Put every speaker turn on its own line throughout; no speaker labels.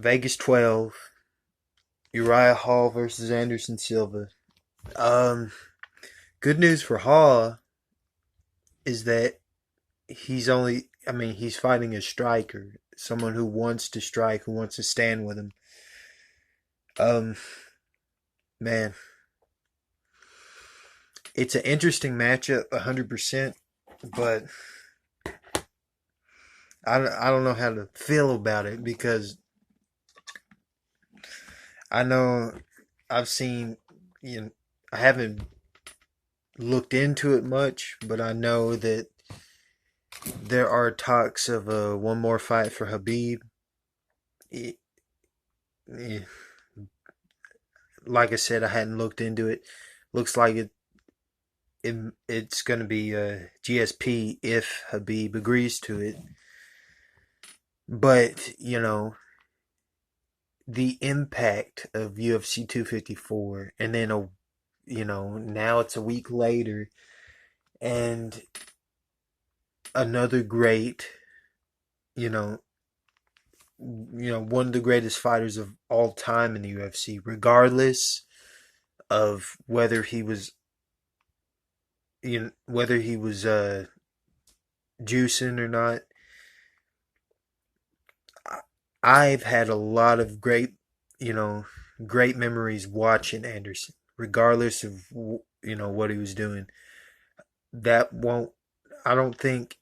Vegas 12, Uriah Hall versus Anderson Silva. Um, Good news for Hall is that he's fighting a striker, someone who wants to strike, who wants to stand with him. Um, Man, it's an interesting matchup, 100%, but I don't know how to feel about it because I know I've seen, you know, I haven't looked into it much, but I know that there are talks of one more fight for Habib. It, eh, like I said, I hadn't looked into it. Looks like it's going to be GSP if Habib agrees to it. But the impact of UFC 254, and then now it's a week later, and another great, you know, one of the greatest fighters of all time in the UFC, regardless of whether he was juicing or not. I've had a lot of great memories watching Anderson, regardless of what he was doing. That won't. I don't think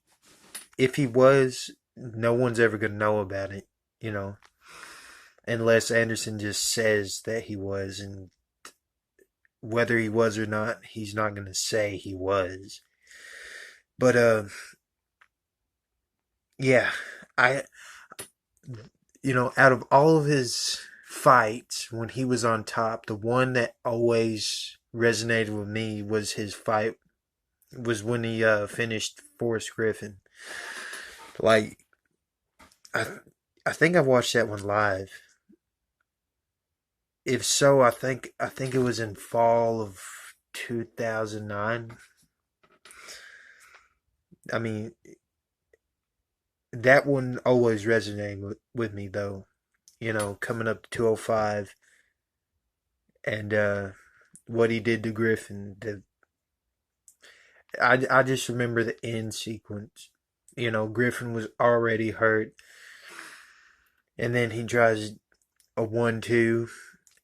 if he was, no one's ever gonna know about it. You know, unless Anderson just says that he was, and whether he was or not, he's not gonna say he was. But yeah, I out of all of his fights when he was on top, the one that always resonated with me was his fight was when he finished Forrest Griffin. Like I I think I watched that one live. If so, I think it was in fall of 2009. I mean, that one always resonated with me though. Coming up to 205 and what he did to Griffin. I just remember the end sequence. Griffin was already hurt, and then he tries a 1-2,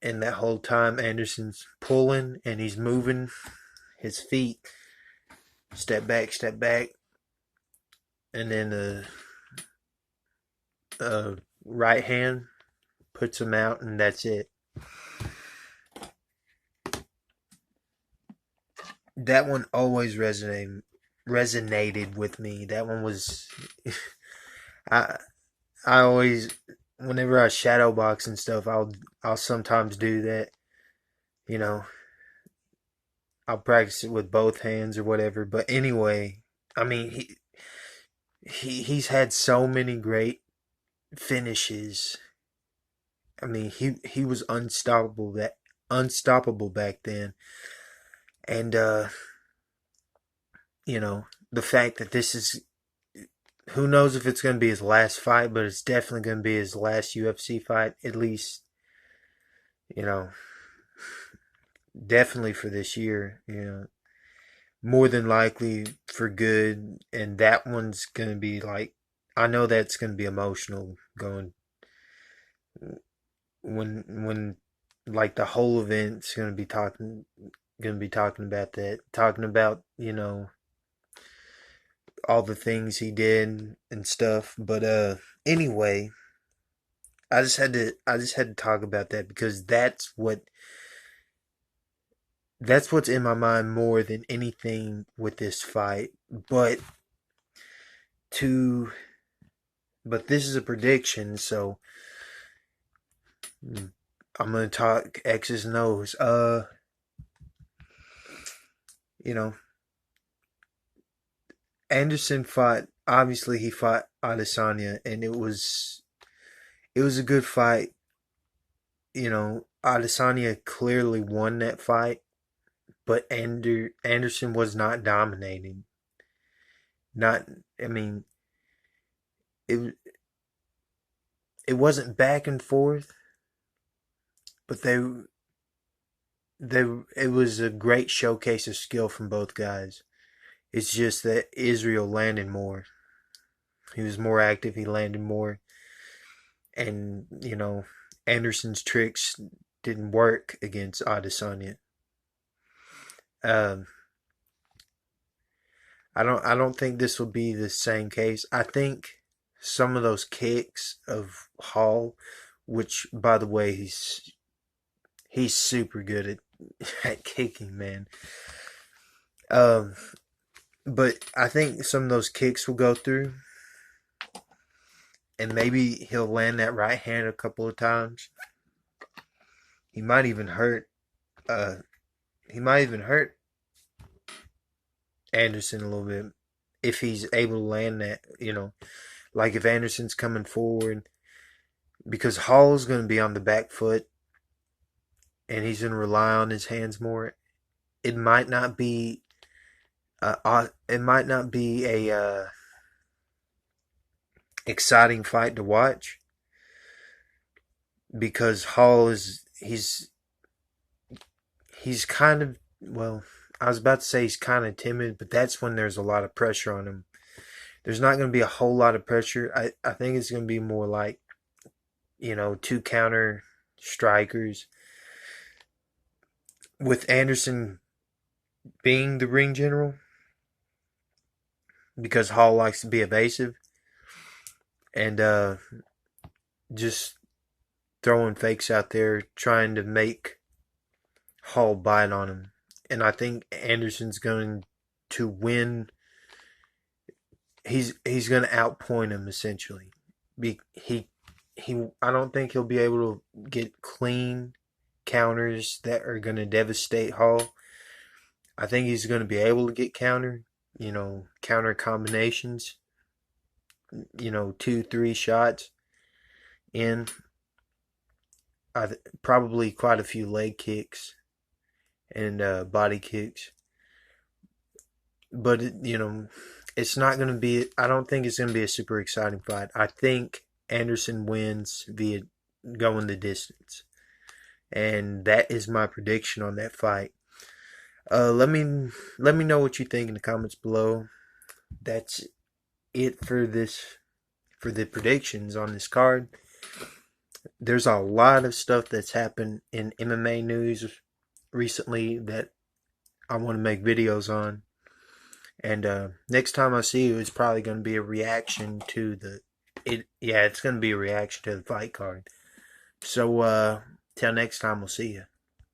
and that whole time Anderson's pulling and he's moving his feet, step back, and then right hand puts him out, and that's it. That one always resonated with me. That one was I I always whenever I shadow box and stuff, I'll sometimes do that. You know, I'll practice it with both hands or whatever. But anyway, I mean he's had so many great finishes. I mean he was unstoppable back then. And the fact that this is who knows if it's going to be his last fight, but it's definitely going to be his last UFC fight, at least, you know, definitely for this year, more than likely for good. And that one's going to be like, I know that's going to be emotional going when like the whole event's going to be talking about that, talking about, all the things he did and stuff. But anyway, I just had to talk about that because that's what's in my mind more than anything with this fight. To but this is a prediction, so I'm gonna talk X's and O's. You know, Anderson fought. Obviously, he fought Adesanya, and it was a good fight. Adesanya clearly won that fight, but Anderson was not dominating. Not, I mean, it it wasn't back and forth, but they it was a great showcase of skill from both guys. It's just that Israel landed more. He was more active. He landed more, and Anderson's tricks didn't work against Adesanya. Um, I don't think this will be the same case. I think some of those kicks of Hall, which by the way he's super good at at kicking, man. Um, but I think some of those kicks will go through, and maybe he'll land that right hand a couple of times. He might even hurt. Uh, he might even hurt Anderson a little bit if he's able to land that. Like if Anderson's coming forward, because Hall's going to be on the back foot, and he's going to rely on his hands more. It might not be. It might not be a exciting fight to watch because Hall he's kind of, well, I was about to say he's kind of timid, but that's when there's a lot of pressure on him. There's not going to be a whole lot of pressure. I think it's going to be more like, two counter strikers. With Anderson being the ring general, because Hall likes to be evasive and just throwing fakes out there, trying to make Hall bite on him. And I think Anderson's going to win. He's going to outpoint him essentially. I don't think he'll be able to get clean counters that are going to devastate Hall. I think he's going to be able to get counter combinations, 2-3 shots in. Probably quite a few leg kicks and body kicks. But, it's not going to be, I don't think it's going to be a super exciting fight. I think Anderson wins via going the distance. And that is my prediction on that fight. Let me know what you think in the comments below. That's it for the predictions on this card. There's a lot of stuff that's happened in MMA news recently that I want to make videos on. And next time I see you, it's probably going to be a reaction to it's going to be a reaction to the fight card. So till next time, we'll see you.